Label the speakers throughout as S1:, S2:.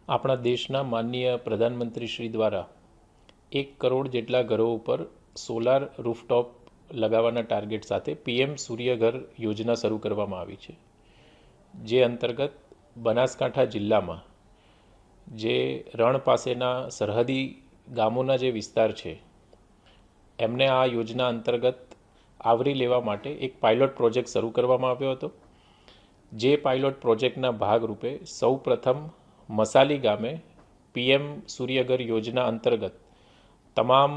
S1: આપણા દેશના માનનીય પ્રધાનમંત્રી શ્રી દ્વારા 1 કરોડ જેટલા ઘરો ઉપર સોલાર રૂફટોપ લગાવવાના ટાર્ગેટ સાથે પીએમ સૂર્યઘર યોજના શરૂ કરવામાં આવી છે, જે અંતર્ગત બનાસકાંઠા જિલ્લામાં જે રણ પાસેના સરહદી ગામોના જે વિસ્તાર છે એમને આ યોજના અંતર્ગત આવરી લેવા માટે એક પાયલોટ પ્રોજેક્ટ શરૂ કરવામાં આવ્યો હતો। જે પાયલોટ પ્રોજેક્ટના ભાગરૂપે સૌપ્રથમ મસાલી ગામે પીએમ સૂર્યઘર યોજના અંતર્ગત તમામ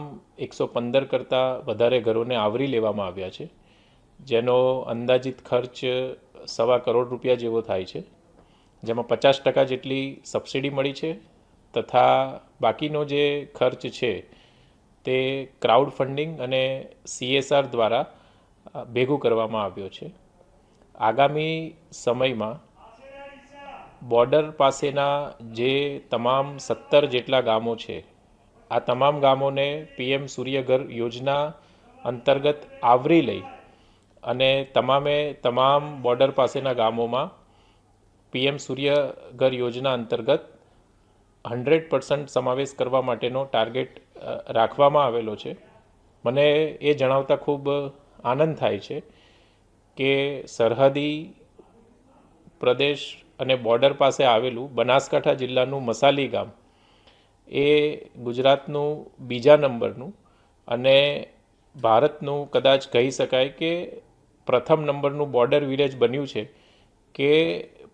S1: 115 કરતાં વધારે ઘરોને આવરી લેવામાં આવ્યા છે, જેનો અંદાજિત ખર્ચ ₹1.25 કરોડ જેવો થાય છે, જેમાં 50% જેટલી સબસિડી મળી છે તથા બાકીનો જે ખર્ચ છે તે ક્રાઉડ ફંડિંગ અને CSR દ્વારા ભેગું કરવામાં આવ્યો છે। આગામી સમયમાં બોર્ડર પાસેના જે તમામ 17 જેટલા ગામો છે, આ તમામ ગામોને પીએમ સૂર્યઘર યોજના અંતર્ગત આવરી લઈ અને તમામ બોર્ડર પાસેના ગામોમાં પીએમ સૂર્યઘર યોજના અંતર્ગત 100% સમાવેશ કરવા માટેનો ટાર્ગેટ રાખવામાં આવેલો છે। મને એ જણાવતા ખૂબ આનંદ થાય છે કે સરહદી પ્રદેશ અને બોર્ડર પાસે આવેલું બનાસકાંઠા જિલ્લાનું મસાલી ગામ એ ગુજરાતનું બીજા નંબરનું અને ભારતનું કદાચ કહી શકાય કે પ્રથમ નંબરનું બોર્ડર વિલેજ બન્યું છે કે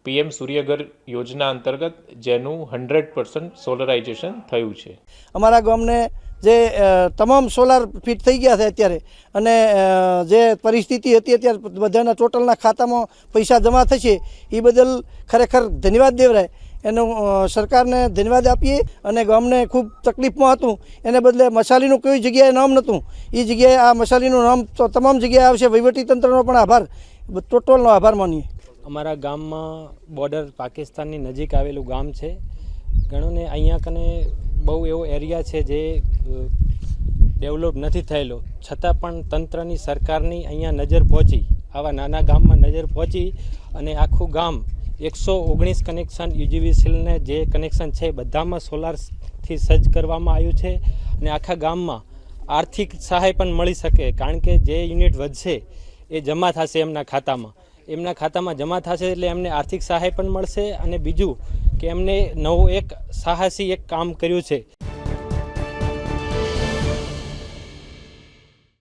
S1: પીએમ સૂર્યઘર યોજના અંતર્ગત જેનું 100% સોલરાઇઝેશન થયું છે।
S2: અમારા ગામને જે તમામ સોલાર ફિટ થઈ ગયા છે અત્યારે, અને જે પરિસ્થિતિ હતી અત્યારે બધાના ટોટલના ખાતામાં પૈસા જમા થશે, એ બદલ ખરેખર ધન્યવાદ દેવરાય। એનો સરકારને ધન્યવાદ આપીએ। અને ગામને ખૂબ તકલીફમાં હતું, એને બદલે મસાલીનું કોઈ જગ્યાએ નામ નહોતું, એ જગ્યાએ આ મસાલીનું નામ તો તમામ જગ્યાએ આવશે। વહીવટીતંત્રનો પણ આભાર, ટોટલનો આભાર માનીએ।
S3: અમારા ગામમાં બોર્ડર પાકિસ્તાનની નજીક આવેલું ગામ છે। ઘણોને અહીંયા કને બહુ એવો એરિયા છે જે ડેવલપ નથી થયેલો, છતાં પણ તંત્રની સરકારની અહીંયા નજર પહોંચી, આવા નાના ગામમાં નજર પહોંચી અને આખું ગામ 119 કનેક્શન યુજીવીસીએલને જે કનેક્શન છે બધામાં સોલારથી સજ્જ કરવામાં આવ્યું છે। અને આખા ગામમાં આર્થિક સહાય પણ મળી શકે, કારણ કે જે યુનિટ વધશે એ જમા થશે એમના ખાતામાં જમા થશે, એટલે એમને આર્થિક સહાય પણ મળશે। અને બીજું કે એમને નવું એક સાહસી એક કામ કર્યું છે